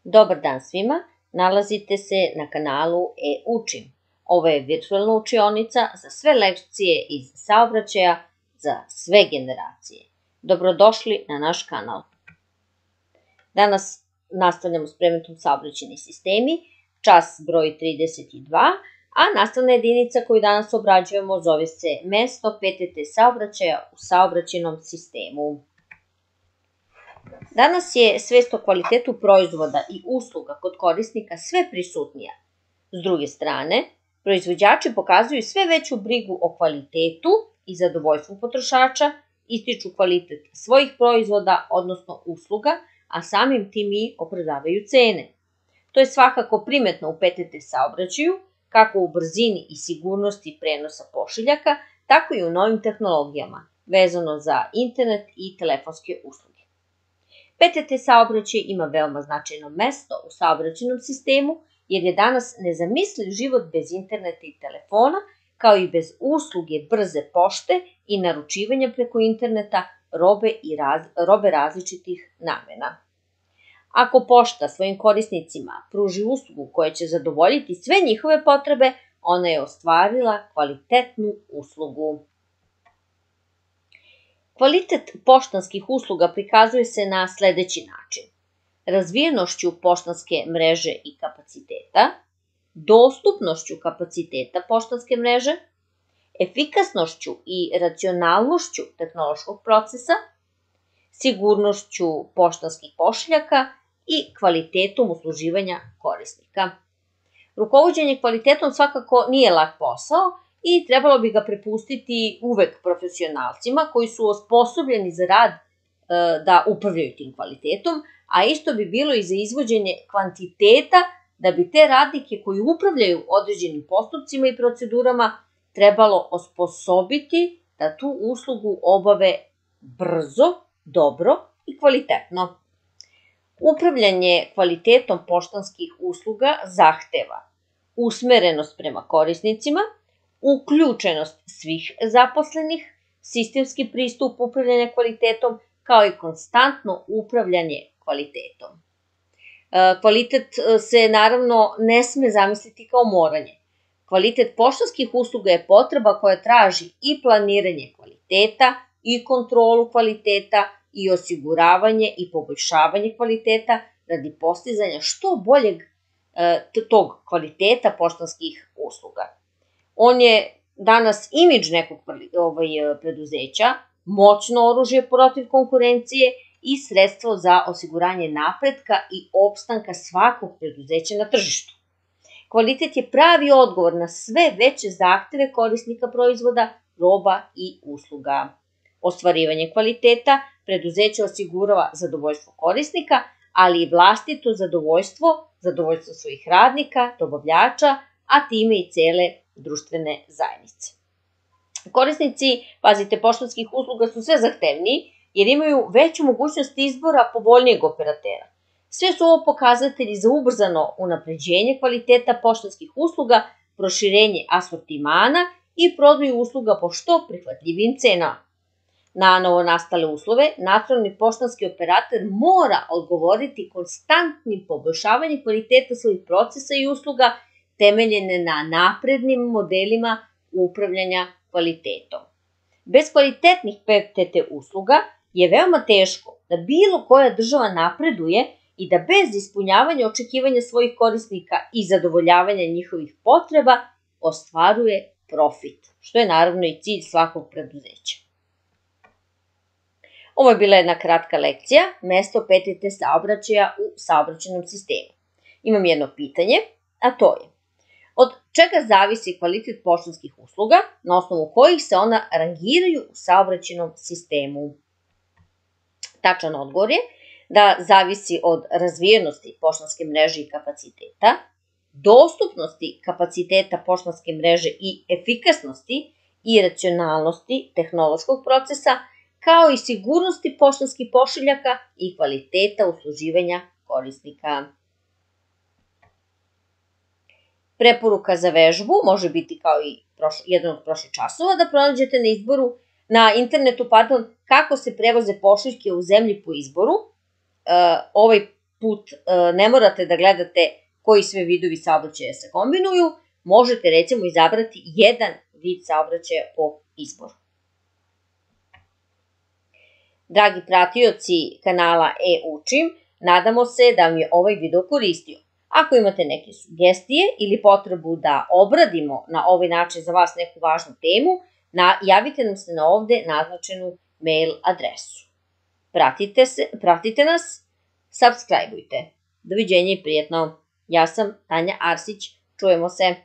Dobar dan svima, nalazite se na kanalu E-učim. Ovo je virtualna učionica za sve lekcije iz saobraćaja za sve generacije. Dobrodošli na naš kanal. Danas nastavljamo s predmetom saobraćajni sistemi, čas broj 32, a nastavna jedinica koju danas obrađujemo zove se mesto PTT saobraćaja u saobraćajnom sistemu. Danas je svest o kvalitetu proizvoda i usluga kod korisnika sve prisutnija. S druge strane, proizvođači pokazuju sve veću brigu o kvalitetu i zadovoljstvu potrošača, ističu kvalitet svojih proizvoda, odnosno usluga, a samim tim i opravdavaju cene. To je svakako primetno u PTT saobraćaju, kako u brzini i sigurnosti prenosa pošiljaka, tako i u novim tehnologijama, vezano za internet i telefonske usluge. PTT saobraćaj ima veoma značajno mesto u saobraćajnom sistemu, jer je danas nezamisliv život bez interneta i telefona, kao i bez usluge brze pošte i naručivanja preko interneta robe različitih namena. Ako pošta svojim korisnicima pruži uslugu koja će zadovoljiti sve njihove potrebe, ona je ostvarila kvalitetnu uslugu. Kvalitet poštanskih usluga prikazuje se na sledeći način: razvijenošću poštanske mreže i kapaciteta, dostupnošću kapaciteta poštanske mreže, efikasnošću i racionalnošću tehnološkog procesa, sigurnošću poštanskih pošiljaka i kvalitetom usluživanja korisnika. Rukovođenje kvalitetom svakako nije lak posao i trebalo bi ga prepustiti uvek profesionalcima koji su osposobljeni za rad da upravljaju tim kvalitetom, a isto bi bilo i za izvođenje kvantiteta da bi te radnike koji upravljaju određenim postupcima i procedurama trebalo osposobiti da tu uslugu obave brzo, dobro i kvalitetno. Upravljanje kvalitetom poštanskih usluga zahteva usmerenost prema korisnicima, uključenost svih zaposlenih, sistemski pristup upravljanja kvalitetom, kao i konstantno upravljanje kvalitetom. Kvalitet se naravno ne sme zamisliti kao moranje. Kvalitet poštanskih usluga je potreba koja traži i planiranje kvaliteta, i kontrolu kvaliteta, i osiguravanje i poboljšavanje kvaliteta radi postizanja što boljeg tog kvaliteta poštanskih usluga. On je danas imidž nekog preduzeća, moćno oružje protiv konkurencije i sredstvo za osiguranje napretka i opstanka svakog preduzeća na tržištu. Kvalitet je pravi odgovor na sve veće zahteve korisnika proizvoda, roba i usluga. Ostvarivanje kvaliteta preduzeće osigurava zadovoljstvo korisnika, ali i vlastito zadovoljstvo svojih radnika, dobavljača, a time i cele društvene zajednice. Korisnici, pazite, poštanskih usluga su sve zahtevniji jer imaju veću mogućnost izbora povoljnijeg operatera. Sve su ovo pokazatelji za ubrzano unapređenje kvaliteta poštanskih usluga, proširenje asortimana i prodaju usluga po što prihvatljivim cenama. Na novonastale uslove, nacionalni poštanski operator mora odgovoriti konstantnim poboljšavanjem kvaliteta svojih procesa i usluga temeljene na naprednim modelima upravljanja kvalitetom. Bez kvalitetnih PTT usluga je veoma teško da bilo koja država napreduje i da bez ispunjavanja očekivanja svojih korisnika i zadovoljavanja njihovih potreba ostvaruje profit, što je naravno i cilj svakog preduzeća. Ovo je bila jedna kratka lekcija, mesto PTT saobraćaja u saobraćajnom sistemu. Imam jedno pitanje, a to je: od čega zavisi kvalitet poštanskih usluga, na osnovu kojih se ona rangiraju u saobraćajnom sistemu? Tačan odgovor je da zavisi od razvijenosti poštanske mreže i kapaciteta, dostupnosti kapaciteta poštanske mreže i efikasnosti i racionalnosti tehnološkog procesa, kao i sigurnosti poštanskih pošiljaka i kvaliteta usluživanja korisnika. Preporuka za vežbu može biti kao i jedan od prošlih časova da pronađete na internetu kako se prevoze pošiljke u zemlji po izboru. Ovaj put ne morate da gledate koji sve vidovi saobraćaja se kombinuju, možete recimo izabrati jedan vid saobraćaja po izboru. Dragi pratioci kanala E-učim, nadamo se da vam je ovaj video koristio. Ako imate neke sugestije ili potrebu da obradimo na ovaj način za vas neku važnu temu, javite nam se na ovde naznačenu mail adresu. Pratite nas, subscribeujte. Doviđenja i prijetno. Ja sam Tanja Arsić. Čujemo se.